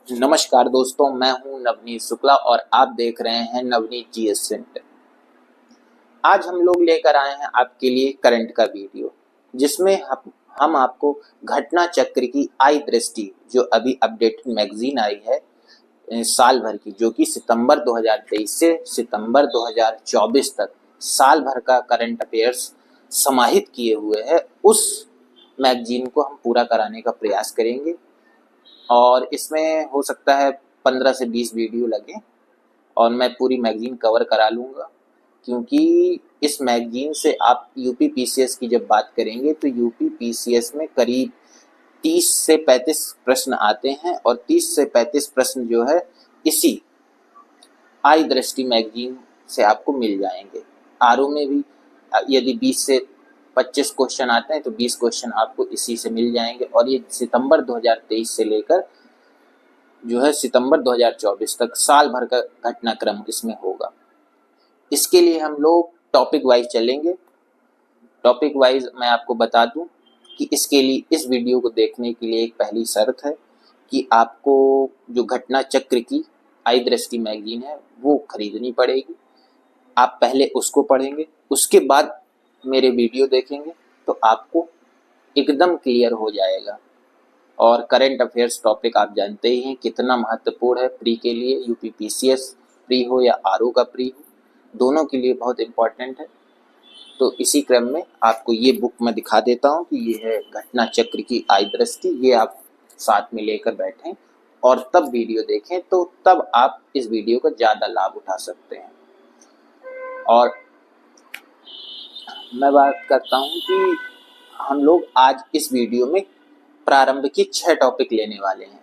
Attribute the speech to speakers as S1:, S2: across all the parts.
S1: नमस्कार दोस्तों, मैं हूं नवनीत शुक्ला और आप देख रहे हैं नवनीत जीएस सेंटर। आज हम लोग लेकर आए हैं आपके लिए करंट का वीडियो, जिसमें हम आपको घटना चक्र की आई दृष्टि, जो अभी अपडेटेड मैगजीन आई है साल भर की, जो कि सितंबर 2023 से सितंबर 2024 तक साल भर का करंट अफेयर्स समाहित किए हुए है, उस मैगजीन को हम पूरा कराने का प्रयास करेंगे। और इसमें हो सकता है 15 से 20 वीडियो लगे और मैं पूरी मैगजीन कवर करा लूँगा, क्योंकि इस मैगजीन से आप यूपी पीसीएस की जब बात करेंगे तो यूपी पीसीएस में करीब 30 से 35 प्रश्न आते हैं और 30 से 35 प्रश्न जो है इसी आई दृष्टि मैगजीन से आपको मिल जाएंगे। आरओ में भी यदि 20 से 25 क्वेश्चन आते हैं तो 20 क्वेश्चन आपको इसी से मिल जाएंगे और ये सितंबर 2023 से लेकर जो है सितंबर 2024 तक साल भर का घटनाक्रम इसमें होगा। इसके लिए हम लोग टॉपिक वाइज चलेंगे। टॉपिक वाइज मैं आपको बता दूं कि इसके लिए इस वीडियो को देखने के लिए एक पहली शर्त है कि आपको जो घटना चक्र की आई दृष्टि मैगजीन है वो खरीदनी पड़ेगी। आप पहले उसको पढ़ेंगे, उसके बाद मेरे वीडियो देखेंगे तो आपको एकदम क्लियर हो जाएगा। और करंट अफेयर्स टॉपिक आप जानते ही हैं कितना महत्वपूर्ण है प्री के लिए, यूपी पीसीएस प्री हो या आरओ का प्री हो, दोनों के लिए बहुत इम्पोर्टेंट है। तो इसी क्रम में आपको ये बुक मैं दिखा देता हूँ कि ये है घटना चक्र की आई दृष्टि। ये आप साथ में लेकर बैठें और तब वीडियो देखें, तो तब आप इस वीडियो का ज़्यादा लाभ उठा सकते हैं। और मैं बात करता हूँ कि हम लोग आज इस वीडियो में प्रारंभ की 6 टॉपिक लेने वाले हैं।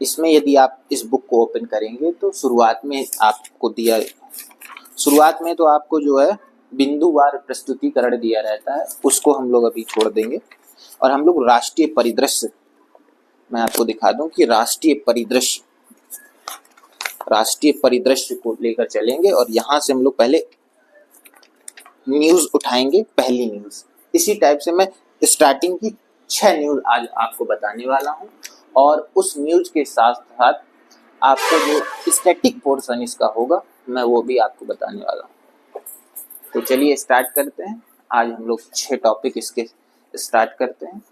S1: इसमें यदि आप इस बुक को ओपन करेंगे तो शुरुआत में तो आपको जो है बिंदुवार प्रस्तुतिकरण दिया रहता है, उसको हम लोग अभी छोड़ देंगे और हम लोग राष्ट्रीय परिदृश्य, मैं आपको दिखा दूं कि राष्ट्रीय परिदृश्य को लेकर चलेंगे और यहाँ से हम लोग पहले न्यूज़ उठाएंगे। पहली न्यूज़ इसी टाइप से मैं स्टार्टिंग की 6 न्यूज़ आज आपको बताने वाला हूँ और उस न्यूज़ के साथ साथ आपको जो स्टैटिक पोर्शन इसका होगा मैं वो भी आपको बताने वाला हूँ। तो चलिए स्टार्ट करते हैं। आज हम लोग 6 टॉपिक इसके स्टार्ट करते हैं।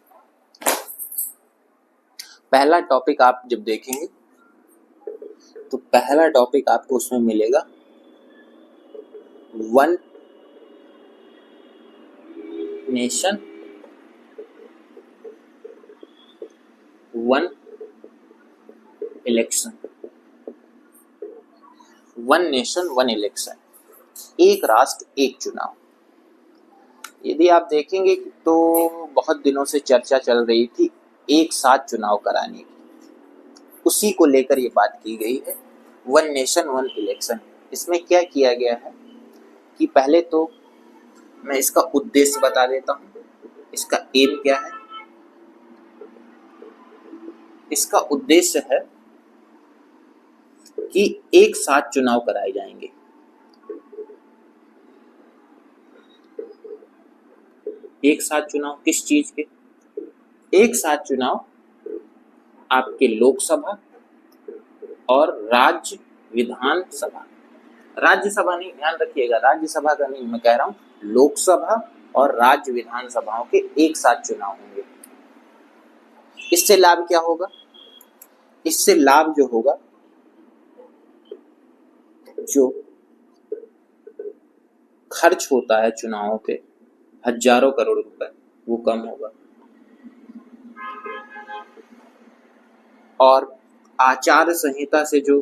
S1: पहला टॉपिक आप जब देखेंगे तो पहला टॉपिक आपको उसमें मिलेगा one nation one election. One nation one election, एक राष्ट्र एक चुनाव। यदि आप देखेंगे तो बहुत दिनों से चर्चा चल रही थी एक साथ चुनाव कराने की, उसी को लेकर ये बात की गई है, वन नेशन वन इलेक्शन। इसमें क्या किया गया है कि पहले तो मैं इसका उद्देश्य बता देता हूँ, इसका एम क्या है। इसका उद्देश्य है कि एक साथ चुनाव कराए जाएंगे। एक साथ चुनाव किस चीज के? एक साथ चुनाव आपके लोकसभा और राज्य विधानसभा, राज्यसभा नहीं, ध्यान रखिएगा, राज्यसभा का नहीं मैं कह रहा हूं, लोकसभा और राज्य विधानसभाओं के एक साथ चुनाव होंगे। इससे लाभ क्या होगा? इससे लाभ जो होगा, जो खर्च होता है चुनावों पे हजारों करोड़ रुपए, वो कम होगा और आचार संहिता से जो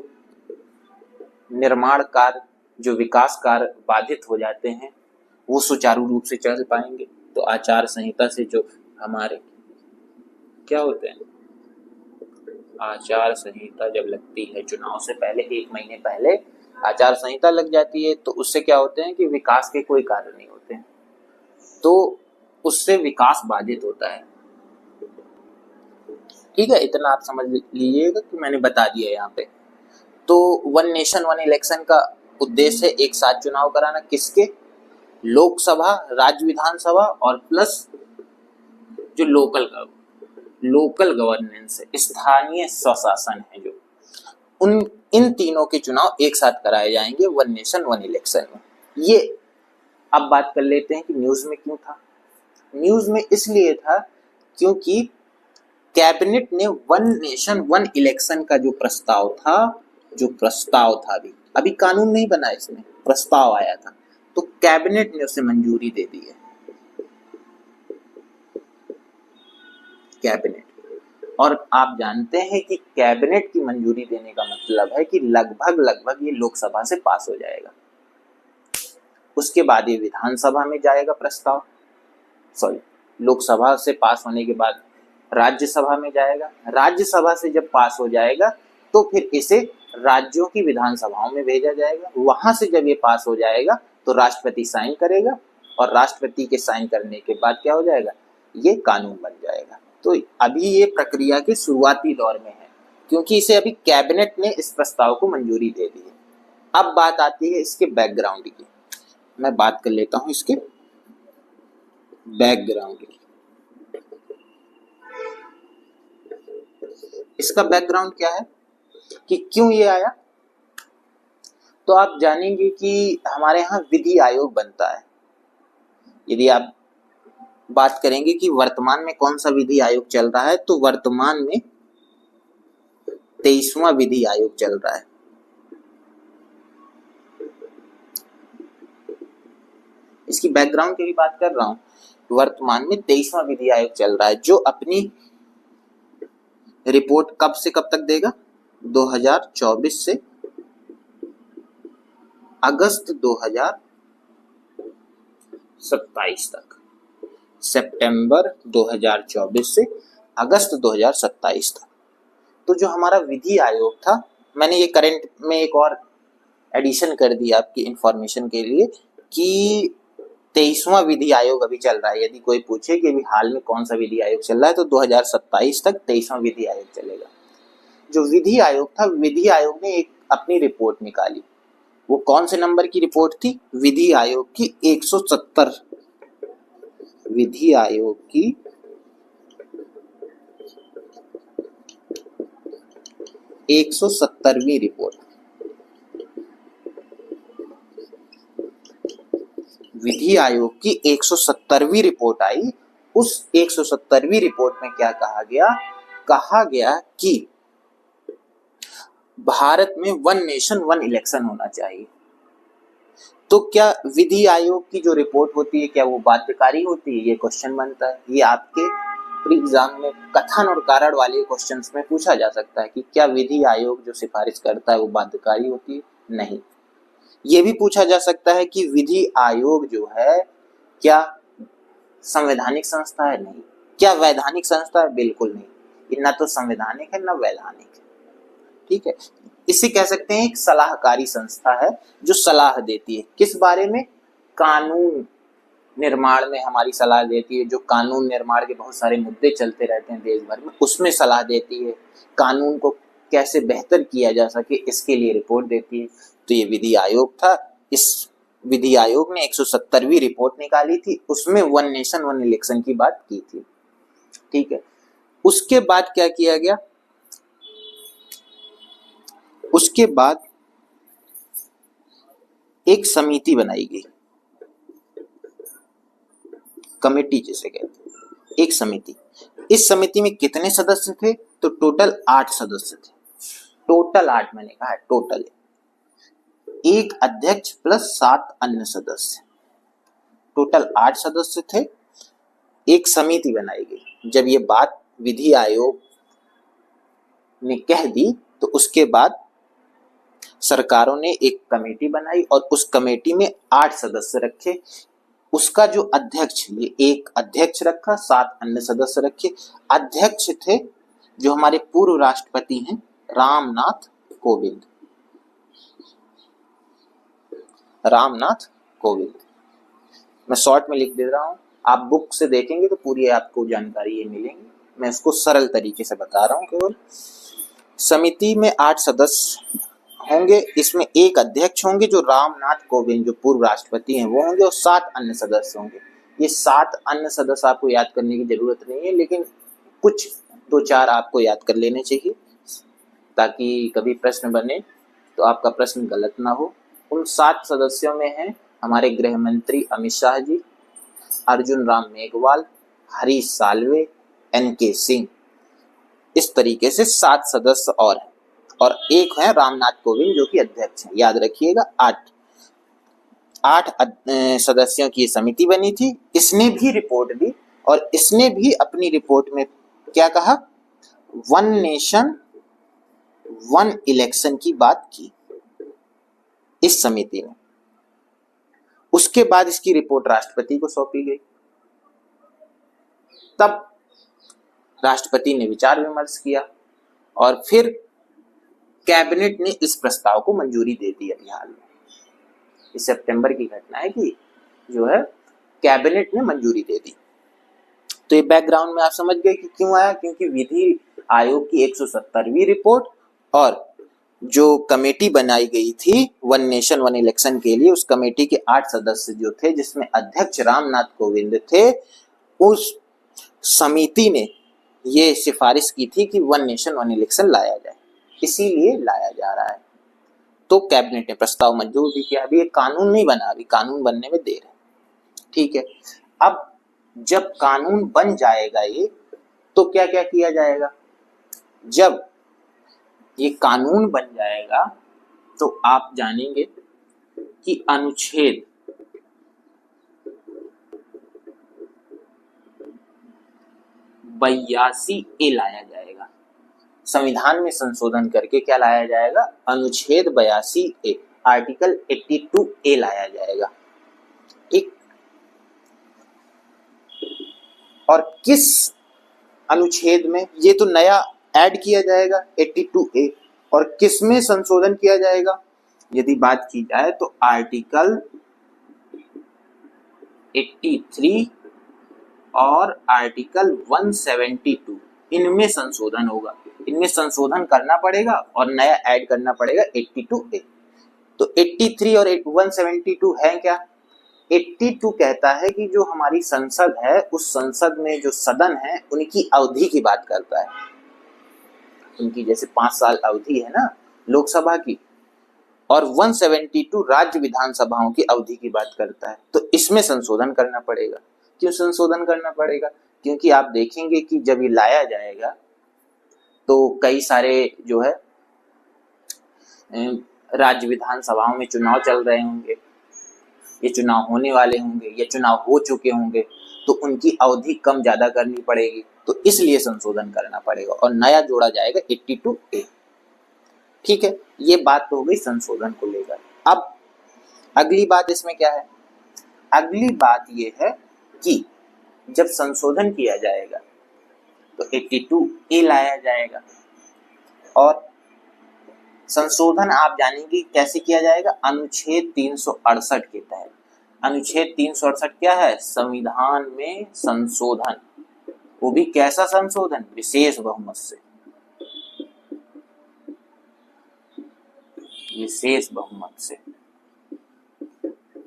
S1: निर्माण कार्य, जो विकास कार्य बाधित हो जाते हैं वो सुचारू रूप से चल पाएंगे। तो आचार संहिता से जो हमारे क्या होते हैं, आचार संहिता जब लगती है चुनाव से पहले 1 महीने पहले आचार संहिता लग जाती है, तो उससे क्या होते हैं कि विकास के कोई कार्य नहीं होते हैं, तो उससे विकास बाधित होता है। ठीक है, इतना आप समझ लीजिएगा कि मैंने बता दिया यहाँ पे। तो वन नेशन वन इलेक्शन का उद्देश्य है एक साथ चुनाव कराना, किसके? लोकसभा, राज्य विधानसभा और प्लस जो लोकल गवर्नेंस है, स्थानीय स्वशासन है, जो उन इन तीनों के चुनाव एक साथ कराए जाएंगे वन नेशन वन इलेक्शन में। ये अब बात कर लेते हैं कि न्यूज में क्यों था। न्यूज में इसलिए था क्योंकि कैबिनेट ने वन नेशन वन इलेक्शन का जो प्रस्ताव था अभी कानून नहीं बना, इसमें प्रस्ताव आया था, तो कैबिनेट ने उसे मंजूरी दे दी है। कैबिनेट, और आप जानते हैं कि कैबिनेट की मंजूरी देने का मतलब है कि लगभग ये लोकसभा से पास हो जाएगा, उसके बाद ये विधानसभा में जाएगा प्रस्ताव, लोकसभा से पास होने के बाद राज्यसभा में जाएगा, राज्यसभा से जब पास हो जाएगा तो फिर इसे राज्यों की विधानसभाओं में भेजा जाएगा, वहां से जब ये पास हो जाएगा तो राष्ट्रपति साइन करेगा, और राष्ट्रपति के साइन करने के बाद क्या हो जाएगा, ये कानून बन जाएगा। तो अभी ये प्रक्रिया के शुरुआती दौर में है, क्योंकि इसे अभी कैबिनेट ने इस प्रस्ताव को मंजूरी दे दी है। अब बात आती है इसके बैकग्राउंड की, मैं बात कर लेता हूं इसके बैकग्राउंड की। इसका बैकग्राउंड क्या है कि क्यों ये आया, तो आप जानेंगे कि हमारे यहाँ विधि आयोग बनता है। यदि आप बात करेंगे कि वर्तमान में कौन सा विधि आयोग चल रहा है, तो वर्तमान में 23वां विधि आयोग चल रहा है। इसकी बैकग्राउंड की भी बात कर रहा हूं, वर्तमान में 23वां विधि आयोग चल रहा है, जो अपनी रिपोर्ट कब से कब तक देगा, 2024 से अगस्त 2027 तक, सितंबर 2024 से अगस्त 2027 तक। तो जो हमारा विधि आयोग था, मैंने ये करंट में एक और एडिशन कर दिया आपकी इंफॉर्मेशन के लिए कि 23वां विधि आयोग अभी चल रहा है। यदि कोई पूछे कि अभी हाल में कौन सा विधि आयोग चल रहा है, तो 2027 तक 23वां विधि आयोग चलेगा। जो विधि आयोग था, विधि आयोग ने एक अपनी रिपोर्ट निकाली। वो कौन से नंबर की रिपोर्ट थी, विधि आयोग की 170, विधि आयोग की 170वीं रिपोर्ट, विधि आयोग की 170वीं रिपोर्ट आई। उस 170वीं रिपोर्ट में क्या कहा गया कि भारत में वन नेशन वन इलेक्शन होना चाहिए। तो क्या विधि आयोग की जो रिपोर्ट होती है, क्या वो बाध्यकारी होती है, ये क्वेश्चन बनता है। ये आपके प्री एग्जाम में कथन और कारण वाले क्वेश्चंस में पूछा जा सकता है कि क्या विधि आयोग जो सिफारिश करता है वो बाध्यकारी होती है, नहीं। ये भी पूछा जा सकता है कि विधि आयोग जो है क्या संवैधानिक संस्था है, नहीं। क्या वैधानिक संस्था है, बिल्कुल नहीं। ये ना तो संवैधानिक है ना वैधानिक है, ठीक है। इसे कह सकते हैं एक सलाहकारी संस्था है जो सलाह देती है, किस बारे में, कानून निर्माण में हमारी सलाह देती है। जो कानून निर्माण के बहुत सारे मुद्दे चलते रहते हैं देश भर में, उसमें सलाह देती है। कानून को कैसे बेहतर किया जा सके, इसके लिए रिपोर्ट देती है। तो ये विधि आयोग था। इस विधि आयोग ने 170वीं रिपोर्ट निकाली थी, उसमें वन नेशन वन इलेक्शन की बात की थी, ठीक है। उसके बाद क्या किया गया, उसके बाद एक समिति बनाई गई, कमेटी जिसे कहते हैं, एक समिति। इस समिति में कितने सदस्य थे, तो टोटल 8 सदस्य थे। टोटल 8, मैंने कहा है टोटल, एक अध्यक्ष प्लस 7 अन्य सदस्य, टोटल 8 सदस्य थे। एक समिति बनाई गई। जब ये बात विधि आयोग ने कह दी, तो उसके बाद सरकारों ने एक कमेटी बनाई और उस कमेटी में 8 सदस्य रखे। उसका जो अध्यक्ष, ये एक अध्यक्ष रखा, 7 अन्य सदस्य रखे। अध्यक्ष थे जो हमारे पूर्व राष्ट्रपति हैं, रामनाथ कोविंद। रामनाथ कोविंद, मैं शॉर्ट में लिख दे रहा हूं, आप बुक से देखेंगे तो पूरी आपको जानकारी ये मिलेंगी। मैं इसको सरल तरीके से बता रहा हूं केवल। समिति में 8 सदस्य होंगे, इसमें एक अध्यक्ष होंगे जो रामनाथ कोविंद जो पूर्व राष्ट्रपति हैं वो होंगे, और 7 अन्य सदस्य होंगे। ये 7 अन्य सदस्य आपको याद करने की जरूरत नहीं है, लेकिन कुछ 2-4 आपको याद कर लेने चाहिए। ताकि कभी प्रश्न बने तो आपका प्रश्न गलत ना हो। उन 7 सदस्यों में हैं हमारे गृह मंत्री अमित शाह जी, अर्जुन राम मेघवाल, हरीश साल्वे, NK सिंह। इस तरीके से 7 सदस्य और हैं, और एक है रामनाथ कोविंद जो कि अध्यक्ष हैं। याद रखिएगा 8 सदस्यों की समिति बनी थी। इसने भी रिपोर्ट दी और इसने भी अपनी रिपोर्ट में क्या कहा, वन नेशन वन इलेक्शन की बात की इस समिति ने। उसके बाद इसकी रिपोर्ट राष्ट्रपति को सौंपी गई। तब राष्ट्रपति ने विचार विमर्श किया और फिर कैबिनेट ने इस प्रस्ताव को मंजूरी दे दी। अभी हाल में इस सितंबर की घटना है कि जो है कैबिनेट ने मंजूरी दे दी। तो ये बैकग्राउंड में आप समझ गए कि क्यों आया, क्योंकि विधि आयोग की 170वीं रिपोर्ट और जो कमेटी बनाई गई थी वन नेशन वन इलेक्शन के लिए, उस कमेटी के 8 सदस्य जो थे जिसमें अध्यक्ष रामनाथ कोविंद थे, उस समिति ने ये सिफारिश की थी कि वन नेशन वन इलेक्शन लाया जाए, इसीलिए लाया जा रहा है। तो कैबिनेट ने प्रस्ताव मंजूर भी किया। अभी एक कानून नहीं बना, अभी कानून बनने में देर है, ठीक है। अब जब कानून बन जाएगा ये, तो क्या क्या किया जाएगा, जब ये कानून बन जाएगा तो आप जानेंगे कि अनुच्छेद 82A लाया जाएगा। संविधान में संशोधन करके क्या लाया जाएगा, अनुच्छेद 82A, आर्टिकल 82A लाया जाएगा, ठीक। और किस अनुच्छेद में, ये तो नया ऐड किया जाएगा 82A, और किस में संशोधन किया जाएगा यदि बात की जाए तो आर्टिकल 83 और आर्टिकल 172, इनमें संशोधन होगा। इनमें संशोधन करना पड़ेगा और नया ऐड करना पड़ेगा 82A। तो 83 और 172 है क्या, 82 कहता है कि जो हमारी संसद है, उस संसद में जो सदन है उनकी अवधि की बात करता है। उनकी जैसे 5 साल अवधि है ना लोकसभा की, और 172 राज्य विधानसभाओं की अवधि की बात करता है। तो इसमें संशोधन करना पड़ेगा। क्यों संशोधन करना पड़ेगा, क्योंकि आप देखेंगे कि जब ये लाया जाएगा तो कई सारे जो है राज्य विधानसभाओं में चुनाव चल रहे होंगे, ये चुनाव होने वाले होंगे या चुनाव हो चुके होंगे, तो उनकी अवधि कम ज्यादा करनी पड़ेगी, तो इसलिए संशोधन करना पड़ेगा और नया जोड़ा जाएगा 82A, ठीक है। ये बात तो हो गई संशोधन को लेकर। अब अगली बात इसमें क्या है, अगली बात ये है कि जब संशोधन किया जाएगा तो 82A लाया जाएगा, और संशोधन आप जानेंगे कैसे किया जाएगा, अनुच्छेद 368 के तहत। अनुच्छेद 368 क्या है, संविधान में संशोधन, वो भी कैसा संशोधन, विशेष बहुमत से। विशेष बहुमत से,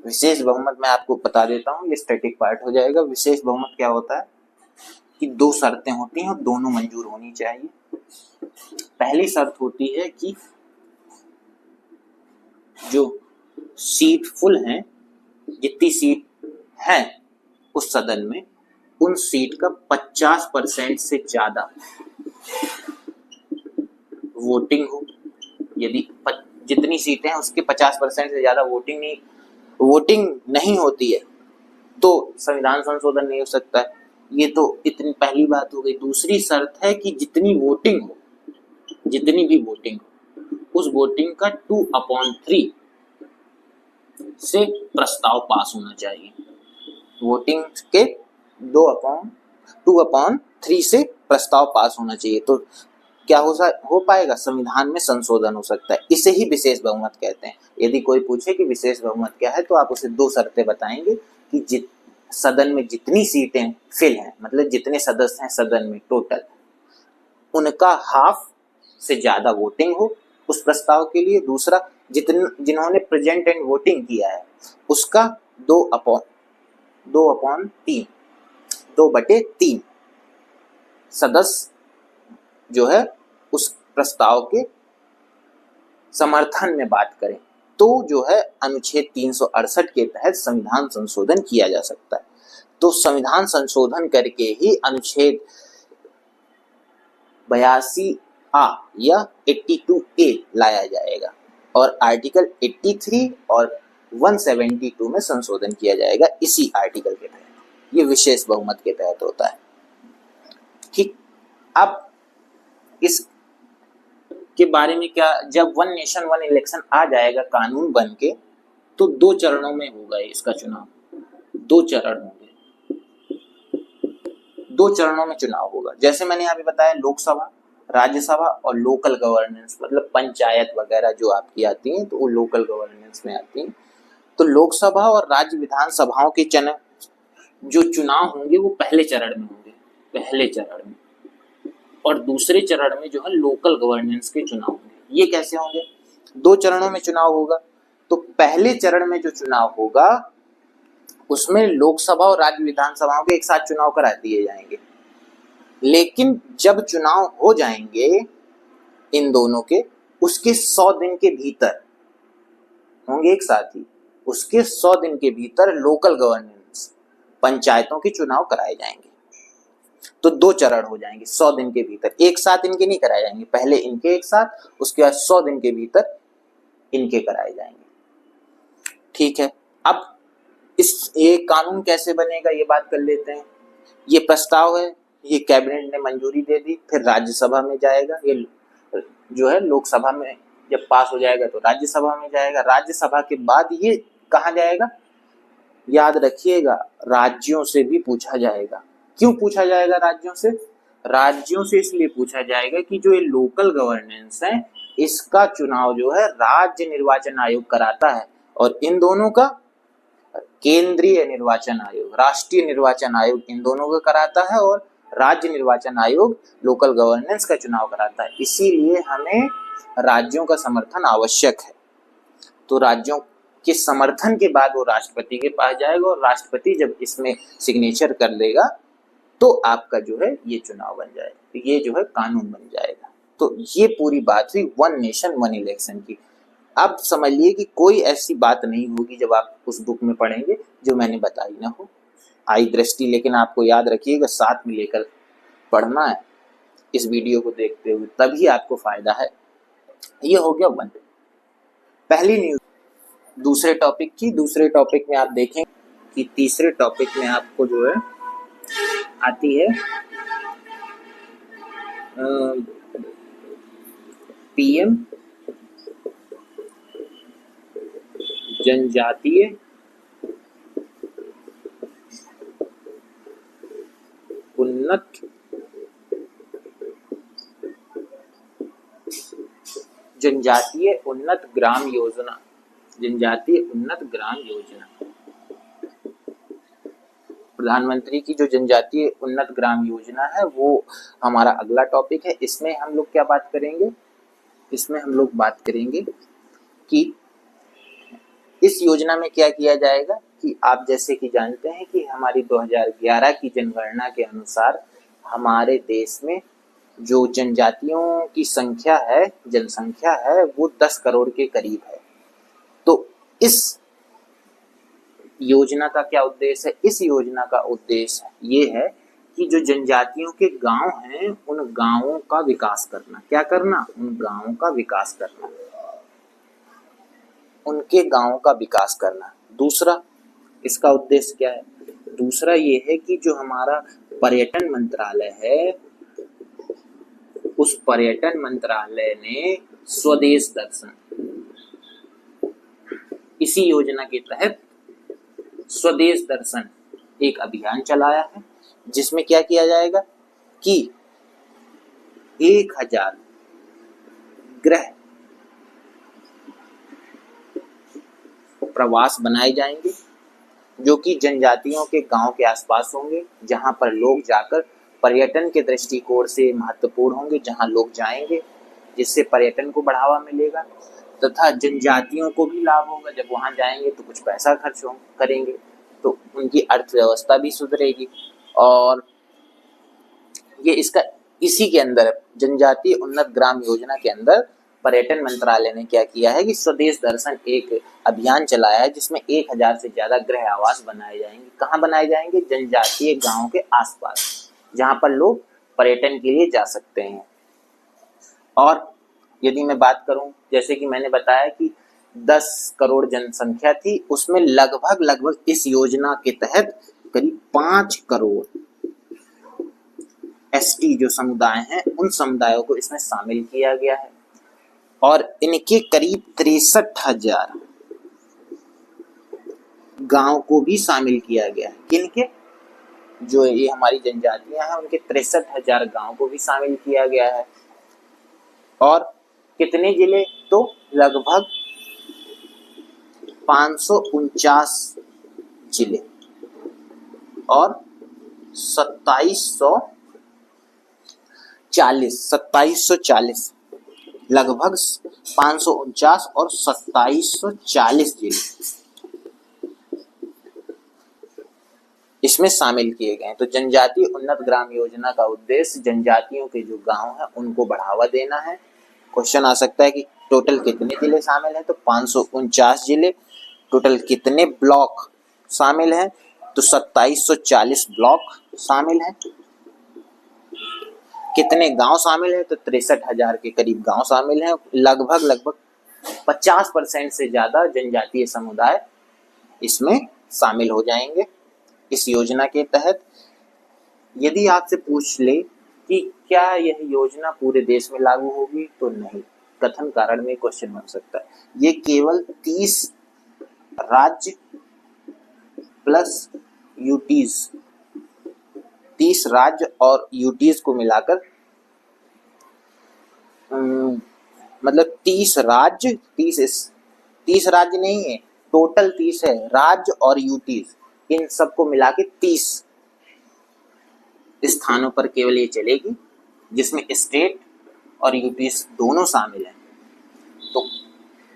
S1: विशेष बहुमत मैं आपको बता देता हूँ, ये स्टैटिक पार्ट हो जाएगा। विशेष बहुमत क्या होता है कि 2 शर्तें होती हैं और दोनों मंजूर होनी चाहिए। पहली शर्त होती है कि जो सीट फुल हैं, जितनी सीट हैं उस सदन में, उन सीट का 50% से ज्यादा वोटिंग हो। यदि जितनी सीटें हैं उसके 50% से ज्यादा वोटिंग नहीं होती है तो संविधान संशोधन नहीं हो सकता है। ये तो इतनी पहली बात हो गई। दूसरी शर्त है कि जितनी भी वोटिंग हो, उस वोटिंग का 2/3 से प्रस्ताव पास होना चाहिए। वोटिंग के 2/3 से प्रस्ताव पास होना चाहिए, तो क्या हो पाएगा, संविधान में संशोधन हो सकता है। इसे ही विशेष बहुमत कहते हैं। यदि कोई पूछे कि विशेष बहुमत क्या है, तो आप उसे 2 शर्तें बताएंगे कि सदन में जितनी सीटें फिल हैं, मतलब जितने सदस्य हैं सदन में टोटल, उनका हाफ से ज्यादा वोटिंग हो उस प्रस्ताव के लिए। दूसरा, जिन्होंने प्रेजेंट एंड वोटिंग किया है उसका 2/3 सदस्य जो है प्रस्ताव के समर्थन में बात करें तो जो है अनुच्छेद 368 के तहत संविधान संशोधन किया जा सकता है। तो संविधान संशोधन करके ही अनुच्छेद 82A या 82A लाया जाएगा और आर्टिकल 83 और 172 में संशोधन किया जाएगा इसी आर्टिकल के तहत। ये विशेष बहुमत के तहत होता है। ठीक, अब इस के बारे में क्या, जब वन नेशन वन इलेक्शन आ जाएगा कानून बन के, तो 2 चरणों में होगा इसका चुनाव। 2 चरण होंगे, 2 चरणों में चुनाव होगा। जैसे मैंने यहाँ पे बताया, लोकसभा, राज्यसभा और लोकल गवर्नेंस, मतलब पंचायत वगैरह जो आपकी आती हैं तो वो लोकल गवर्नेंस में आती हैं। तो लोकसभा और राज्य विधानसभाओं के जो चुनाव होंगे वो पहले चरण में होंगे, पहले चरण में। और दूसरे चरण में जो है लोकल गवर्नेंस के चुनाव होंगे। ये कैसे होंगे? 2 चरणों में चुनाव होगा। तो पहले चरण में जो चुनाव होगा उसमें लोकसभा और राज्य विधानसभाओं के एक साथ चुनाव करा दिए जाएंगे। लेकिन जब चुनाव हो जाएंगे इन दोनों के, उसके 100 दिन के भीतर होंगे एक साथ ही, उसके 100 दिन के भीतर लोकल गवर्नेंस पंचायतों के चुनाव कराए जाएंगे। तो 2 चरण हो जाएंगे 100 दिन के भीतर। एक साथ इनके नहीं कराए जाएंगे, पहले इनके एक साथ, उसके बाद 100 दिन के भीतर इनके कराए जाएंगे। ठीक है, अब ये कानून कैसे बनेगा ये बात कर लेते हैं। ये प्रस्ताव है, ये कैबिनेट ने मंजूरी दे दी, फिर राज्यसभा में जाएगा। ये जो है लोकसभा में जब पास हो जाएगा तो राज्यसभा में जाएगा। राज्यसभा के बाद ये कहाँ जाएगा? याद रखिएगा, राज्यों से भी पूछा जाएगा। क्यों पूछा जाएगा राज्यों से? राज्यों से इसलिए पूछा जाएगा कि जो ये लोकल गवर्नेंस है इसका चुनाव जो है राज्य निर्वाचन आयोग कराता है और इन दोनों का केंद्रीय निर्वाचन आयोग, राष्ट्रीय निर्वाचन आयोग इन दोनों का कराता है और राज्य निर्वाचन आयोग लोकल गवर्नेंस का चुनाव कराता है। इसीलिए हमें राज्यों का समर्थन आवश्यक है। तो राज्यों के समर्थन के बाद वो राष्ट्रपति के पास जाएगा और राष्ट्रपति जब इसमें सिग्नेचर कर लेगा तो आपका जो है ये चुनाव बन जाएगा, ये जो है कानून बन जाएगा। तो ये पूरी बात हुई वन नेशन वन इलेक्शन की। अब समझिए कि कोई ऐसी बात नहीं होगी जब आप उस बुक में पढ़ेंगे जो मैंने बताई ना हो। आई दृष्टि, लेकिन आपको याद रखिएगा साथ में लेकर पढ़ना है इस वीडियो को देखते हुए, तभी आपको फायदा है। ये हो गया वन, पहली न्यूज। दूसरे टॉपिक की, दूसरे टॉपिक में आप देखें कि तीसरे टॉपिक में आपको जो है आती है पीएम जनजातीय उन्नत ग्राम योजना, जनजातीय उन्नत ग्राम योजना। प्रधानमंत्री की जो जनजातीय उन्नत ग्राम योजना है वो हमारा अगला टॉपिक है। इसमें हम लोग क्या बात करेंगे? इसमें हम लोग बात करेंगे कि इस योजना में क्या किया जाएगा कि आप जैसे कि जानते हैं कि हमारी 2011 की जनगणना के अनुसार हमारे देश में जो जनजातियों की संख्या है, जनसंख्या है, वो 10 करोड़ के करीब है। तो इस योजना का क्या उद्देश्य है? इस योजना का उद्देश्य ये है कि जो जनजातियों के गांव हैं उन गांवों का विकास करना। क्या करना? उन गांवों का विकास करना, उनके गांवों का विकास करना। दूसरा इसका उद्देश्य क्या है? दूसरा ये है कि जो हमारा पर्यटन मंत्रालय है, उस पर्यटन मंत्रालय ने स्वदेश दर्शन, इसी योजना के तहत स्वदेश दर्शन एक अभियान चलाया है, जिसमें क्या किया जाएगा कि 1000 गृह प्रवास बनाए जाएंगे जो कि जनजातियों के गांव के आसपास होंगे, जहां पर लोग जाकर पर्यटन के दृष्टिकोण से महत्वपूर्ण होंगे, जहां लोग जाएंगे जिससे पर्यटन को बढ़ावा मिलेगा तथा जनजातियों को भी लाभ होगा। जब वहां जाएंगे तो कुछ पैसा खर्च करेंगे तो उनकी अर्थव्यवस्था भी सुधरेगी। और ये इसका इसी के अंदर जनजातीय उन्नत ग्राम योजना के अंदर पर्यटन मंत्रालय ने क्या किया है कि स्वदेश दर्शन एक अभियान चलाया है, जिसमें 1000 से ज्यादा गृह आवास बनाए जाएंगे। कहाँ बनाए जाएंगे? जनजातीय गांवों के आसपास, जहां पर लोग पर्यटन के लिए जा सकते हैं। और यदि मैं बात करूं, जैसे कि मैंने बताया कि 10 करोड़ जनसंख्या थी, उसमें लगभग इस योजना के तहत करीब 5 करोड़ एसटी जो समुदाय हैं, उन समुदायों को इसमें शामिल किया गया है। और इनके करीब 63,000 गांव को भी शामिल किया गया है। किनके? जो ये हमारी जनजातियां हैं, उनके 63,000 गांव को भी शामिल किया गया है। और कितने जिले? तो लगभग 549 जिले और 2740 लगभग 549 और 2740 जिले इसमें शामिल किए गए हैं। तो जनजातीय उन्नत ग्राम योजना का उद्देश्य जनजातियों के जो गांव हैं उनको बढ़ावा देना है। क्वेश्चन आ सकता है कि टोटल कितने जिले शामिल हैं? तो 549 जिले। टोटल कितने ब्लॉक शामिल हैं? तो 2740 ब्लॉक शामिल हैं। कितने गांव शामिल हैं? तो 63,000 के करीब गांव शामिल हैं। लगभग 50% से ज्यादा जनजातीय समुदाय इसमें शामिल हो जाएंगे इस योजना के तहत। यदि आपसे पूछ ले कि क्या यह योजना पूरे देश में लागू होगी, तो नहीं। कथन कारण में क्वेश्चन बन सकता है। ये केवल 30 राज्य प्लस यूटीज, 30 राज्य और यूटीज को मिलाकर, मतलब 30 राज्य, 30 राज्य नहीं है, टोटल 30 है। राज्य और यूटीज इन सबको मिला के 30 स्थानों पर केवल ये चलेगी, जिसमें स्टेट और यूटीज दोनों शामिल हैं। तो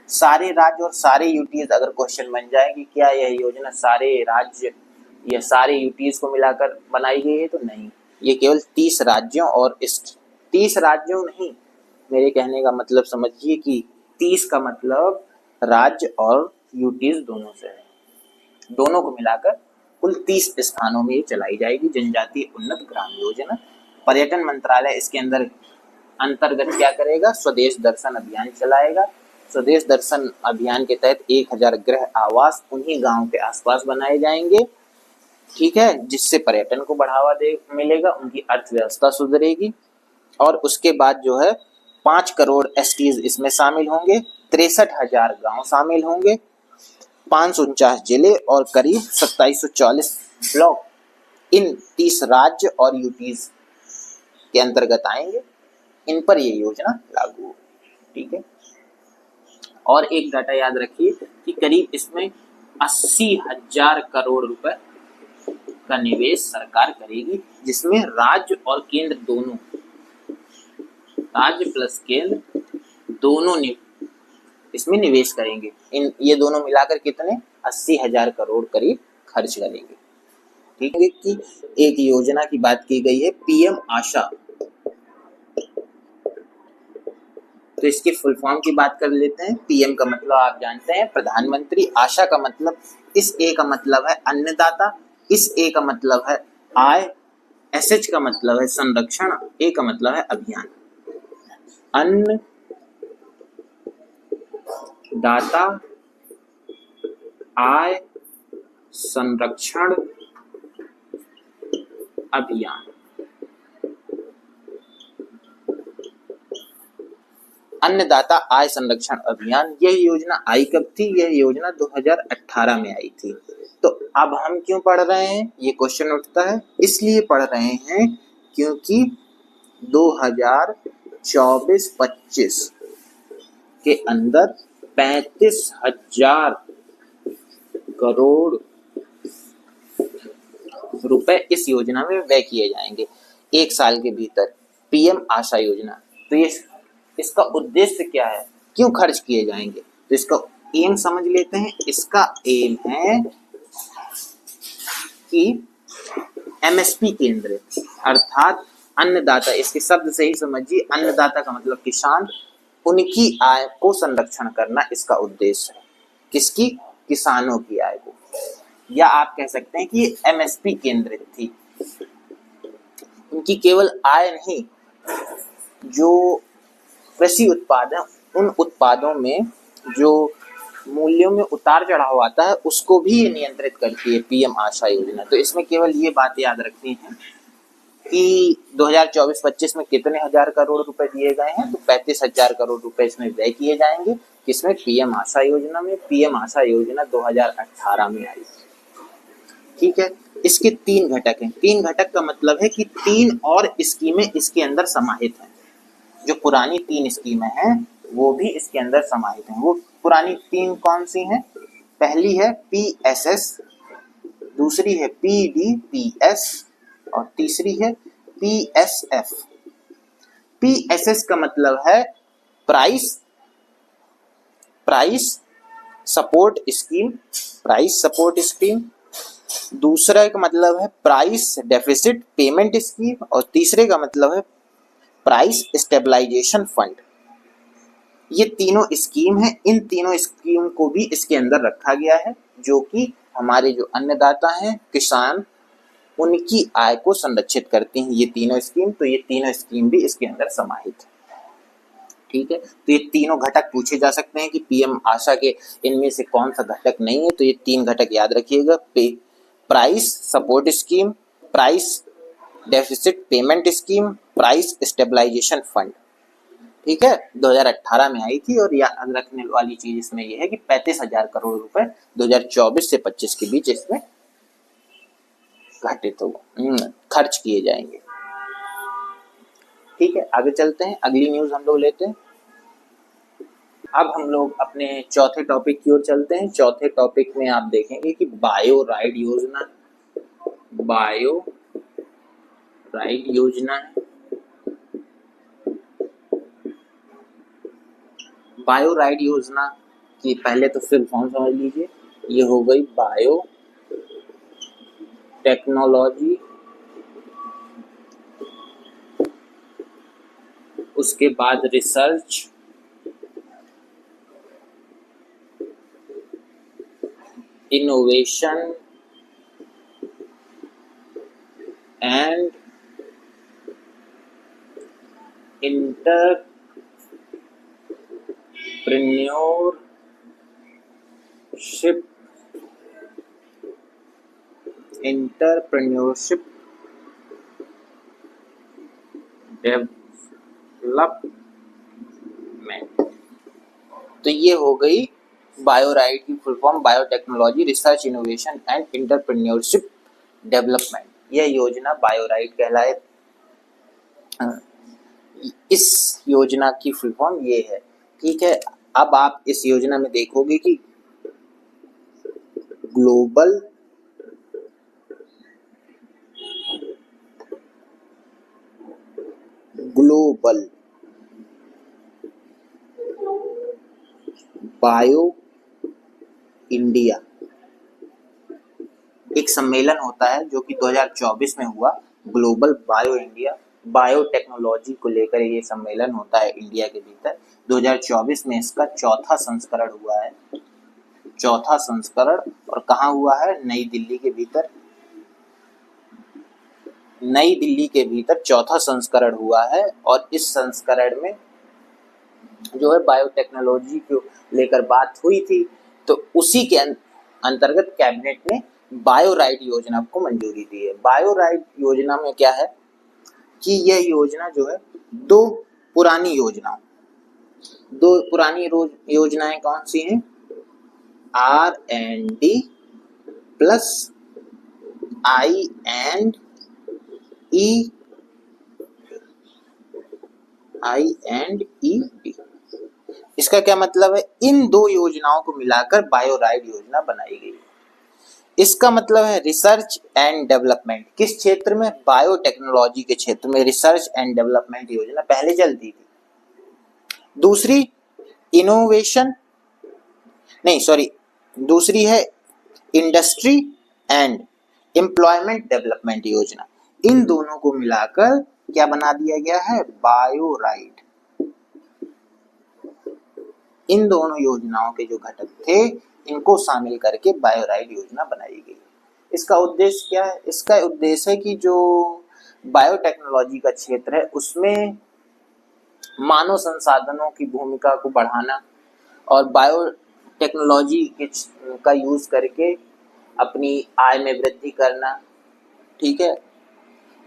S1: सारे राज्य और सारे यूटीज, अगर क्वेश्चन बन जाए कि क्या यह योजना सारे राज्य या सारे यूटीज को मिलाकर बनाई गई है, तो नहीं। ये केवल 30 राज्यों और 30 राज्यों नहीं, मेरे कहने का मतलब समझिए कि 30 का मतलब राज्य और यूटीज दोनों से है। दोनों को मिलाकर कुल 30 स्थानों में ये चलाई जाएगी जनजातीय उन्नत ग्राम योजना। पर्यटन मंत्रालय इसके अंतर्गत क्या करेगा? स्वदेश दर्शन अभियान चलाएगा। स्वदेश दर्शन अभियान के तहत 1000 गृह आवास उन्हीं गांव के आसपास बनाए जाएंगे, ठीक है, जिससे पर्यटन को बढ़ावा मिलेगा, उनकी अर्थव्यवस्था सुधरेगी। और उसके बाद जो है 5 करोड़ एसटीज इसमें शामिल होंगे, 63,000 गांव शामिल होंगे, 549 जिले और करीब 2740 ब्लॉक इन 30 राज्य और यूटीज के अंतर्गत आएंगे। इन पर ये योजना लागू होगी, ठीक है। और एक डाटा याद रखिए कि करीब इसमें 80,000 करोड़ रुपए का निवेश सरकार करेगी, जिसमें राज्य और केंद्र दोनों, राज्य प्लस केंद्र दोनों इसमें निवेश करेंगे। ये दोनों मिलाकर कितने? 80,000 करोड़ करीब खर्च करेंगे, ठीक है। कि एक योजना की बात की गई है पीएम आशा, तो इसकी फुल फॉर्म की बात कर लेते हैं। पीएम का मतलब आप जानते हैं प्रधानमंत्री, आशा का मतलब, इस ए का मतलब है अन्नदाता, इस ए का मतलब है आय, एसएच का मतलब है संरक्षण, ए का मतलब है अभियान। अन्नदाता, आय, संरक्षण, अभियान। अन्नदाता आय संरक्षण अभियान, यह योजना आई कब थी? यह योजना 2018 में आई थी। तो अब हम क्यों पढ़ रहे हैं? ये क्वेश्चन उठता है। इसलिए पढ़ रहे हैं क्योंकि 2024-25 के अंदर 35,000 करोड़ रुपए इस योजना में व्यय किए जाएंगे 1 साल के भीतर। पीएम आशा योजना, तो ये इसका उद्देश्य क्या है, क्यों खर्च किए जाएंगे? तो इसका एम समझ लेते हैं। इसका एम है कि एमएसपी केंद्रित, अर्थात अन्नदाता, इसके शब्द से ही समझिए, अन्नदाता का मतलब किसान, उनकी आय को संरक्षण करना इसका उद्देश्य है। किसकी? किसानों की आय को। या आप कह सकते हैं कि एमएसपी केंद्रित थी। उनकी केवल आय नहीं, जो कृषि उत्पाद है उन उत्पादों में जो मूल्यों में उतार चढ़ाव आता है उसको भी ये नियंत्रित करती है पीएम आशा योजना। तो इसमें केवल ये बात याद रखनी है कि 2024-25 में कितने हजार करोड़ रुपए दिए गए हैं, तो 35,000 करोड़ रुपए इसमें व्यय किए जाएंगे। किसमें? पीएम आशा योजना में। पीएम आशा योजना 2018 में आई। ठीक है, इसके 3 घटक हैं। 3 घटक का मतलब है कि 3 और स्कीमें इसके अंदर समाहित हैं। जो पुरानी 3 स्कीमें हैं वो भी इसके अंदर समाहित हैं। वो पुरानी 3 कौन सी हैं? पहली है पीएसएस, दूसरी है पीडीपीएस और तीसरी है पीएसएफ। पीएसएस का मतलब है price support scheme, price support scheme. दूसरा का मतलब है प्राइस डेफिसिट पेमेंट स्कीम और तीसरे का मतलब है प्राइस स्टेबलाइजेशन फंड। ये तीनों स्कीम हैं। इन तीनों स्कीम को भी इसके अंदर रखा गया है, जो कि हमारे जो अन्नदाता हैं, किसान, उनकी आय को संरक्षित करती हैं ये तीनों स्कीम। तो ये तीनों स्कीम भी इसके अंदर समाहित है। ठीक है, तो ये तीनों घटक पूछे जा सकते हैं कि पीएम आशा के इनमें से कौन सा घटक नहीं है। तो ये 3 घटक याद रखिएगा, price support scheme, price deficit payment scheme, price stabilisation fund. ठीक है, 2018 में आई थी। और याद रखने वाली चीज इसमें यह है कि 35,000 करोड़ रुपए 2024 से 25 के बीच इसमें घटित खर्च किए जाएंगे। ठीक है, आगे चलते हैं, अगली न्यूज हम लोग लेते हैं। अब हम लोग अपने चौथे टॉपिक की ओर चलते हैं। चौथे टॉपिक में आप देखेंगे कि बायो राइड योजना है। बायो राइड योजना की पहले तो फुल फॉर्म समझ लीजिए। ये हो गई बायो टेक्नोलॉजी, उसके बाद research, innovation and entrepreneurship development. तो ये हो गई बायो राइड की full form, biotechnology, research, innovation and entrepreneurship development. यह योजना बायो राइड कहलाए। इस योजना की फुल फॉर्म ये है। ठीक है, अब आप इस योजना में देखोगे कि ग्लोबल बायो इंडिया एक सम्मेलन होता है जो कि 2024 में हुआ। ग्लोबल बायो इंडिया, बायोटेक्नोलॉजी को लेकर ये सम्मेलन होता है इंडिया के भीतर। 2024 में इसका चौथा संस्करण हुआ है। चौथा संस्करण, और कहाँ हुआ है? नई दिल्ली के भीतर। नई दिल्ली के भीतर चौथा संस्करण हुआ है। और इस संस्करण में जो है बायोटेक्नोलॉजी को लेकर बात हुई थी। तो उसी के अंतर्गत कैबिनेट ने बायो राइड योजना को मंजूरी दी है। बायो राइड योजना में क्या है कि यह योजना जो है दो पुरानी योजनाएं कौन सी हैं? R&D plus I&ED। इसका क्या मतलब है? इन दो योजनाओं को मिलाकर बायो राइड योजना बनाई गई है। इसका मतलब है रिसर्च एंड डेवलपमेंट। किस क्षेत्र में? बायोटेक्नोलॉजी के क्षेत्र में रिसर्च एंड डेवलपमेंट योजना पहले चलती थी। दूसरी दूसरी है इंडस्ट्री एंड एम्प्लॉयमेंट डेवलपमेंट योजना। इन दोनों को मिलाकर क्या बना दिया गया है, बायोराइड। इन दोनों योजनाओं के जो घटक थे इनको शामिल करके बायोराइड योजना बनाई गई। इसका उद्देश्य क्या है, इसका उद्देश्य है कि जो बायोटेक्नोलॉजी का क्षेत्र है उसमें मानव संसाधनों की भूमिका को बढ़ाना और बायोटेक्नोलॉजी का यूज करके अपनी आय में वृद्धि करना, ठीक है,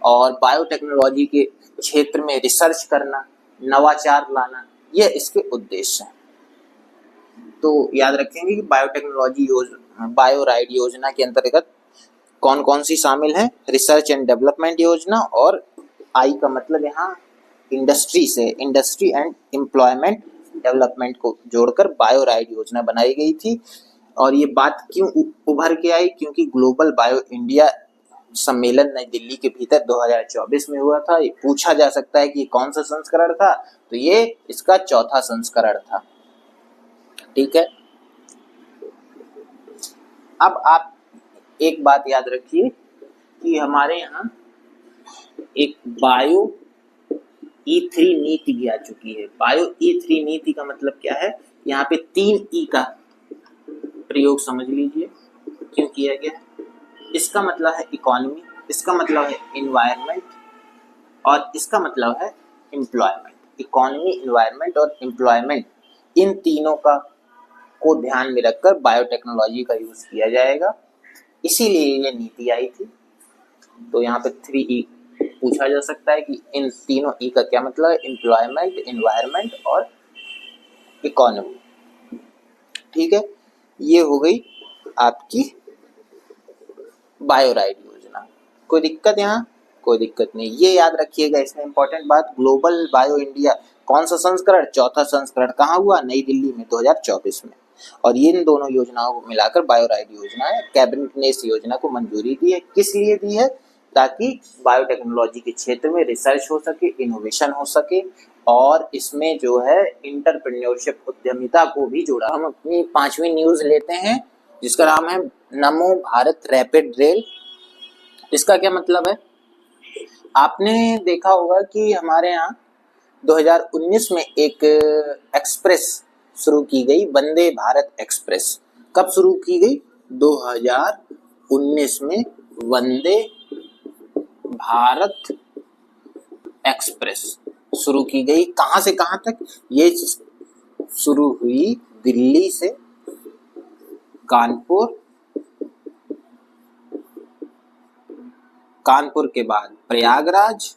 S1: और बायोटेक्नोलॉजी के क्षेत्र में रिसर्च करना, नवाचार लाना, यह इसके उद्देश्य हैं। तो याद रखेंगे कि बायोराइड योजना के अंतर्गत कौन कौन सी शामिल है, रिसर्च एंड डेवलपमेंट योजना, और आई का मतलब यहाँ इंडस्ट्री से, इंडस्ट्री एंड एम्प्लॉयमेंट डेवलपमेंट को जोड़कर बायोराइड योजना बनाई गई थी। और ये बात क्यों उभर के आई, क्योंकि ग्लोबल बायो इंडिया सम्मेलन नई दिल्ली के भीतर 2024 में हुआ था। ये पूछा जा सकता है कि कौन सा संस्करण था, तो ये इसका चौथा संस्करण था, ठीक है। अब आप एक बात याद रखिए कि हमारे यहाँ एक बायो E3 नीति भी आ चुकी है। बायो E3 नीति का मतलब क्या है, यहाँ पे 3 E का प्रयोग समझ लीजिए क्यों किया गया है। इसका मतलब है इकोनॉमी, इसका मतलब है इन्वायरमेंट, और इसका मतलब है एम्प्लॉयमेंट। इकोनॉमी, इन्वायरमेंट और एम्प्लॉयमेंट, इन तीनों को ध्यान में रखकर बायोटेक्नोलॉजी का यूज किया जाएगा, इसीलिए ये नीति आई थी। तो यहाँ पे 3E पूछा जा सकता है कि इन तीनों E का क्या मतलब है, एम्प्लॉयमेंट, एनवायरनमेंट और इकोनॉमी, ठीक है। ये हो गई आपकी बायोराइड योजना। कोई दिक्कत यहाँ? कोई दिक्कत नहीं। ये याद रखिएगा, इसमें इंपॉर्टेंट बात, ग्लोबल बायो इंडिया कौन सा संस्करण, चौथा संस्करण कहाँ हुआ, नई दिल्ली में 2024 में। और ये इन दोनों योजनाओं को मिलाकर बायोराइड योजना है। कैबिनेट ने इस योजना को मंजूरी दी है। किस लिए दी है? ताकि बायोटेक्नोलॉजी के क्षेत्र में रिसर्च हो सके, इनोवेशन हो सके, और इसमें जो है इंटरप्रेन्योरशिप, उद्यमिता को भी जोड़ा। हम अपनी 5वीं न्यूज लेते हैं जिसका नाम है नमो भारत रैपिड रेल। इसका क्या मतलब है? आपने देखा होगा कि हमारे यहाँ 2019 में एक एक्सप्रेस शुरू की गई, वंदे भारत एक्सप्रेस। कब शुरू की गई? 2019 में वंदे भारत एक्सप्रेस शुरू की गई। कहां से कहां तक? ये शुरू हुई दिल्ली से कानपुर, कानपुर के बाद प्रयागराज,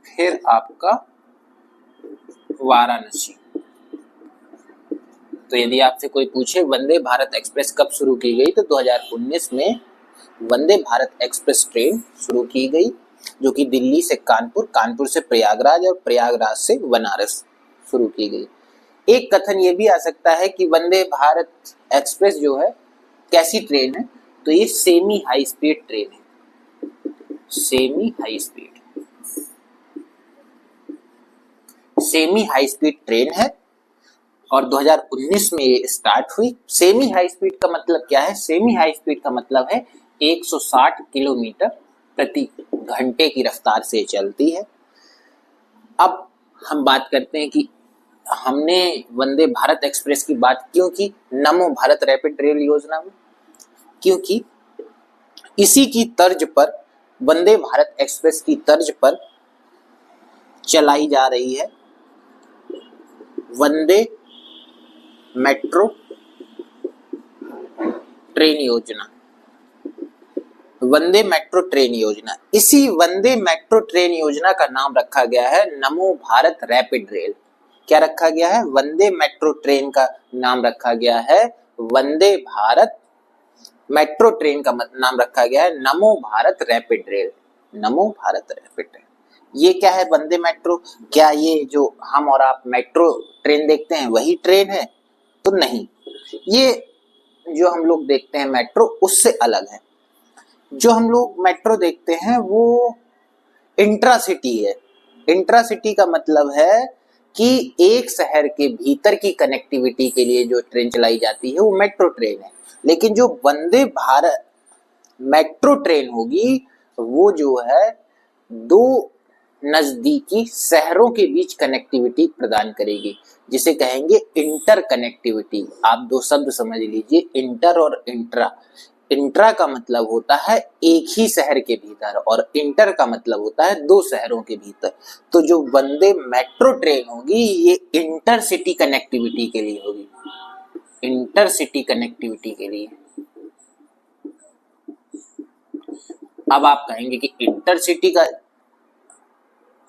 S1: फिर आपका वाराणसी। तो यदि आपसे कोई पूछे वंदे भारत एक्सप्रेस कब शुरू की गई, तो 2019 में वंदे भारत एक्सप्रेस ट्रेन शुरू की गई, जो कि दिल्ली से कानपुर, कानपुर से प्रयागराज और प्रयागराज से बनारस शुरू की गई। एक कथन ये भी आ सकता है कि वंदे भारत एक्सप्रेस जो है कैसी ट्रेन है, तो ये सेमी हाई स्पीड ट्रेन है। Semi high speed, semi high speed train है और 2019 में ये स्टार्ट हुई। सेमी हाई स्पीड का मतलब क्या है? सेमी हाई स्पीड का मतलब है 160 किलोमीटर प्रति घंटे की रफ्तार से चलती है। अब हम बात करते हैं कि हमने वंदे भारत एक्सप्रेस की बात क्यों की नमो भारत रैपिड रेल योजना में? क्योंकि इसी की तर्ज पर, वंदे भारत एक्सप्रेस की तर्ज पर चलाई जा रही है वंदे मेट्रो ट्रेन योजना। वंदे मेट्रो ट्रेन योजना, इसी वंदे मेट्रो ट्रेन योजना का नाम रखा गया है नमो भारत रैपिड रेल। क्या रखा गया है? वंदे मेट्रो ट्रेन का नाम रखा गया है वंदे भारत, मेट्रो ट्रेन का नाम रखा गया है नमो भारत रैपिड रेल। नमो भारत रैपिड रेल, ये क्या है वंदे मेट्रो? क्या ये जो हम और आप मेट्रो ट्रेन देखते हैं वही ट्रेन है? तो नहीं, ये जो हम लोग देखते हैं मेट्रो उससे अलग है। जो हम लोग मेट्रो देखते हैं वो इंट्रासिटी है। इंट्रासिटी का मतलब है कि एक शहर के भीतर की कनेक्टिविटी के लिए जो ट्रेन चलाई जाती है वो मेट्रो ट्रेन है, लेकिन जो वंदे भारत मेट्रो ट्रेन होगी वो जो है दो नजदीकी शहरों के बीच कनेक्टिविटी प्रदान करेगी, जिसे कहेंगे इंटर कनेक्टिविटी। आप दो शब्द समझ लीजिए, इंटर और इंट्रा। इंट्रा का मतलब होता है एक ही शहर के भीतर और इंटर का मतलब होता है दो शहरों के भीतर। तो जो वंदे मेट्रो ट्रेन होगी ये इंटर सिटी कनेक्टिविटी के लिए होगी, इंटर सिटी कनेक्टिविटी के लिए। अब आप कहेंगे कि इंटर सिटी का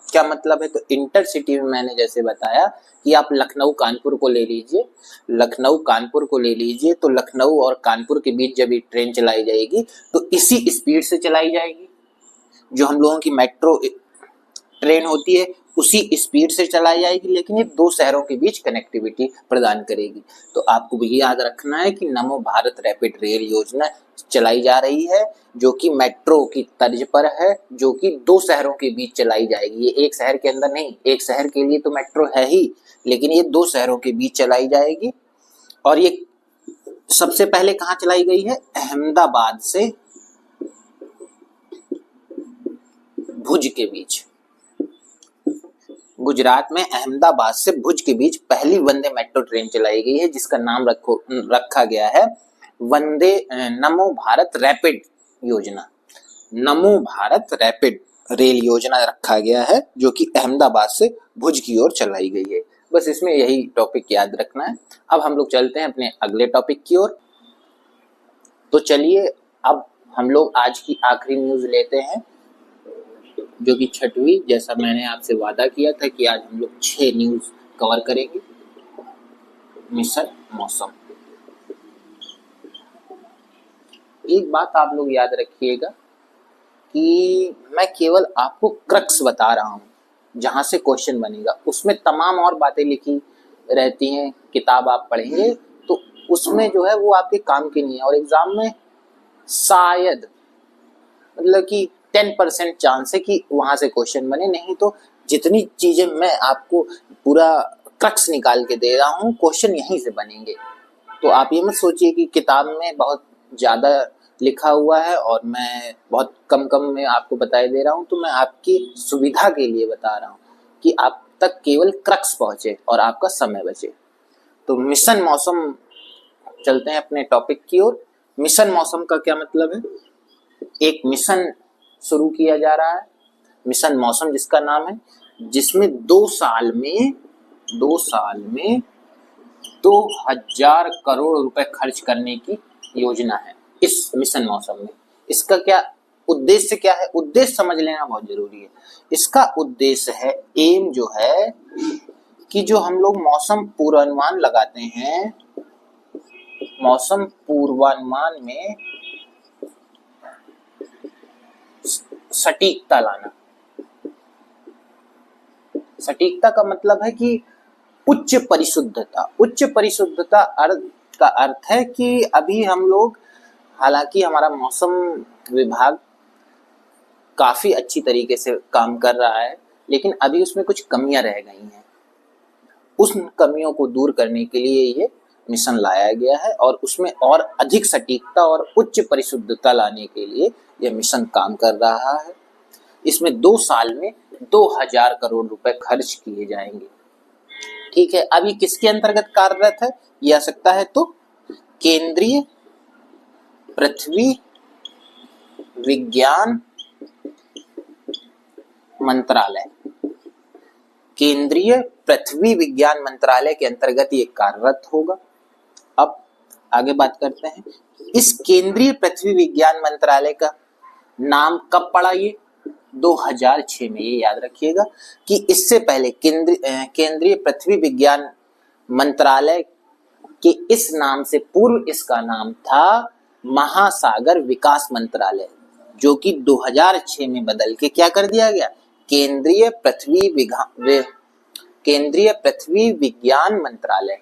S1: क्या मतलब है, तो इंटर सिटी में मैंने जैसे बताया कि आप लखनऊ कानपुर को ले लीजिए, लखनऊ कानपुर को ले लीजिए, तो लखनऊ और कानपुर के बीच जब ये ट्रेन चलाई जाएगी तो इसी स्पीड से चलाई जाएगी, जो हम लोगों की मेट्रो ट्रेन होती है उसी स्पीड से चलाई जाएगी, लेकिन ये दो शहरों के बीच कनेक्टिविटी प्रदान करेगी। तो आपको भी याद रखना है कि नमो भारत रैपिड रेल योजना चलाई जा रही है जो कि मेट्रो की तर्ज पर है, जो कि दो शहरों के बीच चलाई जाएगी। ये एक शहर के अंदर नहीं, एक शहर के लिए तो मेट्रो है ही, लेकिन ये दो शहरों के बीच चलाई जाएगी। और ये सबसे पहले कहाँ चलाई गई है, अहमदाबाद से भुज के बीच। गुजरात में अहमदाबाद से भुज के बीच पहली वंदे मेट्रो ट्रेन चलाई गई है, जिसका नाम रखा गया है वंदे नमो भारत रैपिड योजना। नमो भारत रैपिड रेल योजना रखा गया है, जो कि अहमदाबाद से भुज की ओर चलाई गई है। बस इसमें यही टॉपिक याद रखना है। अब हम लोग चलते हैं अपने अगले टॉपिक की ओर। तो चलिए अब हम लोग आज की आखिरी न्यूज लेते हैं, जो कि छठवीं। जैसा मैंने आपसे वादा किया था कि आज हम लोग 6 न्यूज कवर करेंगे। मिशन मौसम। एक बात आप लोग याद रखिएगा कि मैं केवल आपको क्रक्स बता रहा हूँ, जहां से क्वेश्चन बनेगा। उसमें तमाम और बातें लिखी रहती हैं, किताब आप पढ़ेंगे तो उसमें जो है वो आपके काम की नहीं है, और एग्जाम में शायद मतलब कि 10% चांस है कि वहां से क्वेश्चन बने, नहीं तो जितनी चीजें मैं आपको पूरा क्रक्स निकाल के दे रहा हूँ क्वेश्चन यहीं से बनेंगे। तो आप ये मत सोचिए कि किताब में बहुत ज्यादा लिखा हुआ है और मैं बहुत कम में आपको बताए दे रहा हूँ। तो मैं आपकी सुविधा के लिए बता रहा हूँ कि आप तक केवल क्रक्स पहुंचे और आपका समय बचे। तो मिशन मौसम, चलते हैं अपने टॉपिक की ओर। मिशन मौसम का क्या मतलब है, एक मिशन शुरू किया जा रहा है, मिशन मौसम जिसका नाम है, जिसमें 2 साल में 2000 करोड़ रुपए खर्च करने की योजना है इस मिशन मौसम में। इसका क्या उद्देश्य क्या है, उद्देश्य समझ लेना बहुत जरूरी है। इसका उद्देश्य है, एम जो है कि जो हम लोग मौसम पूर्वानुमान लगाते हैं, मौसम पूर्वानुमान में सटीकता लाना। सटीकता का मतलब है कि उच्च परिशुद्धता। उच्च परिशुद्धता का अर्थ है कि अभी हम लोग, हालांकि हमारा मौसम विभाग काफी अच्छी तरीके से काम कर रहा है, लेकिन अभी उसमें कुछ कमियां रह गई हैं। उस कमियों को दूर करने के लिए ये मिशन लाया गया है और उसमें और अधिक सटीकता और उच्च परिशुद्धता लाने के लिए यह मिशन काम कर रहा है। इसमें 2 साल में 2000 करोड़ रुपए खर्च किए जाएंगे। ठीक है, अभी किसके अंतर्गत कार्यरत है, ये आ सकता है तो केंद्रीय पृथ्वी विज्ञान मंत्रालय। केंद्रीय पृथ्वी विज्ञान मंत्रालय के अंतर्गत ये कार्यरत होगा। अब आगे बात करते हैं, इस केंद्रीय पृथ्वी विज्ञान मंत्रालय का नाम कब पड़ा, ये 2006 में। ये याद रखिएगा कि इससे पहले केंद्रीय पृथ्वी विज्ञान मंत्रालय के इस नाम से पूर्व इसका नाम था महासागर विकास मंत्रालय, जो कि 2006 में बदल के क्या कर दिया गया, केंद्रीय पृथ्वी विज्ञान मंत्रालय।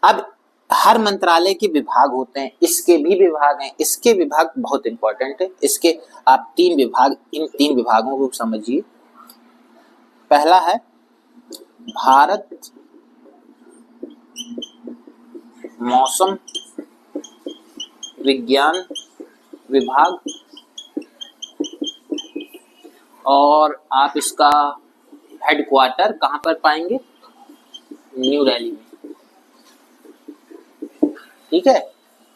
S1: अब हर मंत्रालय के विभाग होते हैं, इसके भी विभाग हैं। इसके विभाग बहुत इंपॉर्टेंट है। इसके आप 3 विभाग, इन 3 विभागों को समझिए। पहला है भारत मौसम विज्ञान विभाग, और आप इसका हेडक्वार्टर कहाँ पर पाएंगे? न्यू दिल्ली में। ठीक है,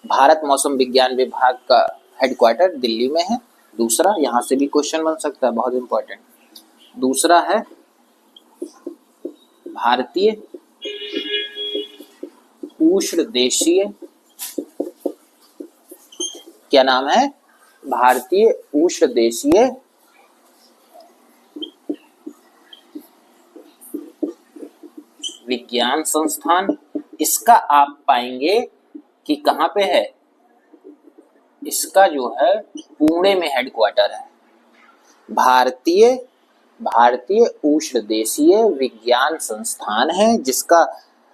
S1: भारत मौसम विज्ञान विभाग का हेडक्वार्टर दिल्ली में है। दूसरा, यहां से भी क्वेश्चन बन सकता है, बहुत इंपॉर्टेंट। दूसरा है भारतीय उष्णदेशीय, क्या नाम है? भारतीय उष्णदेशीय विज्ञान संस्थान। इसका आप पाएंगे कि कहाँ पे है? इसका जो है पुणे में हेडक्वार्टर है। भारतीय उष्णदेशीय विज्ञान संस्थान है, जिसका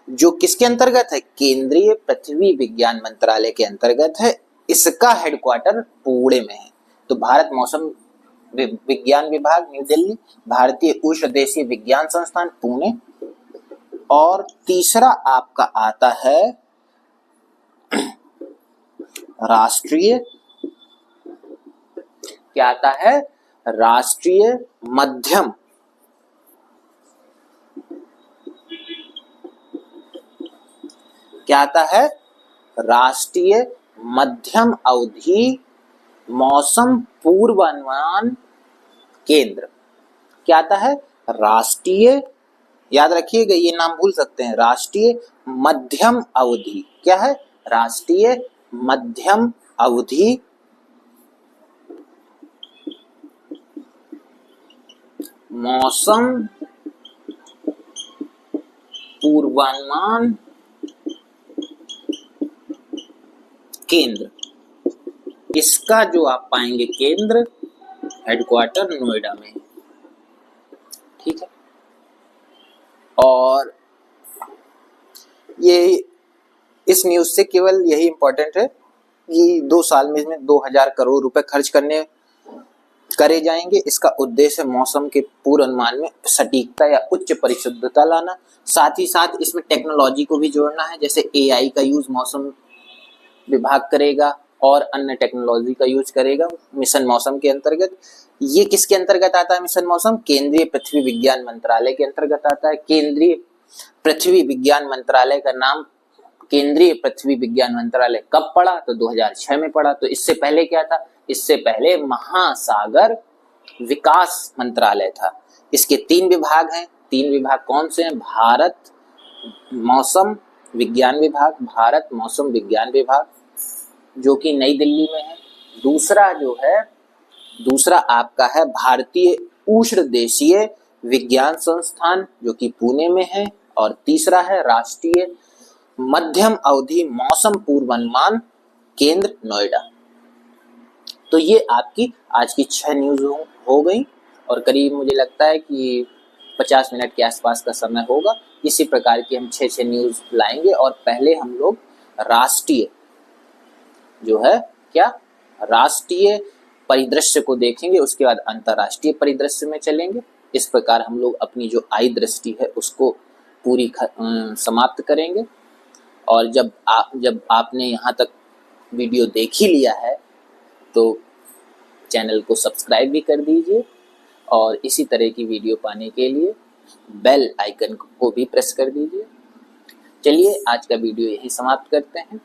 S1: जो किसके अंतर्गत है? केंद्रीय पृथ्वी विज्ञान मंत्रालय के अंतर्गत है। इसका हेडक्वार्टर पुणे में है। तो भारत मौसम विज्ञान विभाग न्यू दिल्ली, भारतीय उष्णदेशीय विज्ञान संस्थान पुणे, और तीसरा आपका आता है राष्ट्रीय, क्या आता है? राष्ट्रीय मध्यम क्या आता है? राष्ट्रीय मध्यम अवधि मौसम पूर्वानुमान केंद्र। क्या आता है? राष्ट्रीय, याद रखिएगा, ये नाम भूल सकते हैं। राष्ट्रीय मध्यम अवधि, क्या है? राष्ट्रीय मध्यम अवधि मौसम पूर्वानुमान केंद्र। इसका जो आप पाएंगे केंद्र, हेडक्वार्टर नोएडा में। ठीक है, और ये इस न्यूज से केवल यही इंपॉर्टेंट है कि 2 साल में इसमें 2000 करोड़ रुपए खर्च करे जाएंगे। इसका उद्देश्य मौसम के पूर्वानुमान में सटीकता या उच्च परिशुद्धता लाना, साथ ही साथ इसमें टेक्नोलॉजी को भी जोड़ना है। जैसे एआई का यूज मौसम विभाग करेगा और अन्य टेक्नोलॉजी का यूज करेगा मिशन मौसम के अंतर्गत। ये किसके अंतर्गत आता है मिशन मौसम? केंद्रीय पृथ्वी विज्ञान मंत्रालय के अंतर्गत आता है। केंद्रीय पृथ्वी विज्ञान मंत्रालय का नाम केंद्रीय पृथ्वी विज्ञान मंत्रालय कब पड़ा? तो 2006 में पड़ा। तो इससे पहले क्या था? इससे पहले महासागर विकास मंत्रालय था। इसके 3 विभाग हैं। 3 विभाग कौन से हैं? भारत मौसम विज्ञान विभाग, भारत मौसम विज्ञान विभाग, जो कि नई दिल्ली में है। दूसरा आपका है भारतीय उष्णदेशीय विज्ञान संस्थान, जो कि पुणे में है। और तीसरा है राष्ट्रीय मध्यम अवधि मौसम पूर्वानुमान केंद्र नोएडा। तो ये आपकी आज की 6 न्यूज हो गई, और करीब मुझे लगता है कि 50 मिनट के आसपास का समय होगा। इसी प्रकार की हम 6 न्यूज लाएंगे, और पहले हम लोग राष्ट्रीय जो है क्या राष्ट्रीय परिदृश्य को देखेंगे, उसके बाद अंतर्राष्ट्रीय परिदृश्य में चलेंगे। इस प्रकार हम लोग अपनी जो आई दृष्टि है उसको पूरी समाप्त करेंगे। और जब आपने यहाँ तक वीडियो देख ही लिया है तो चैनल को सब्सक्राइब भी कर दीजिए, और इसी तरह की वीडियो पाने के लिए बेल आइकन को भी प्रेस कर दीजिए। चलिए आज का वीडियो यही समाप्त करते हैं।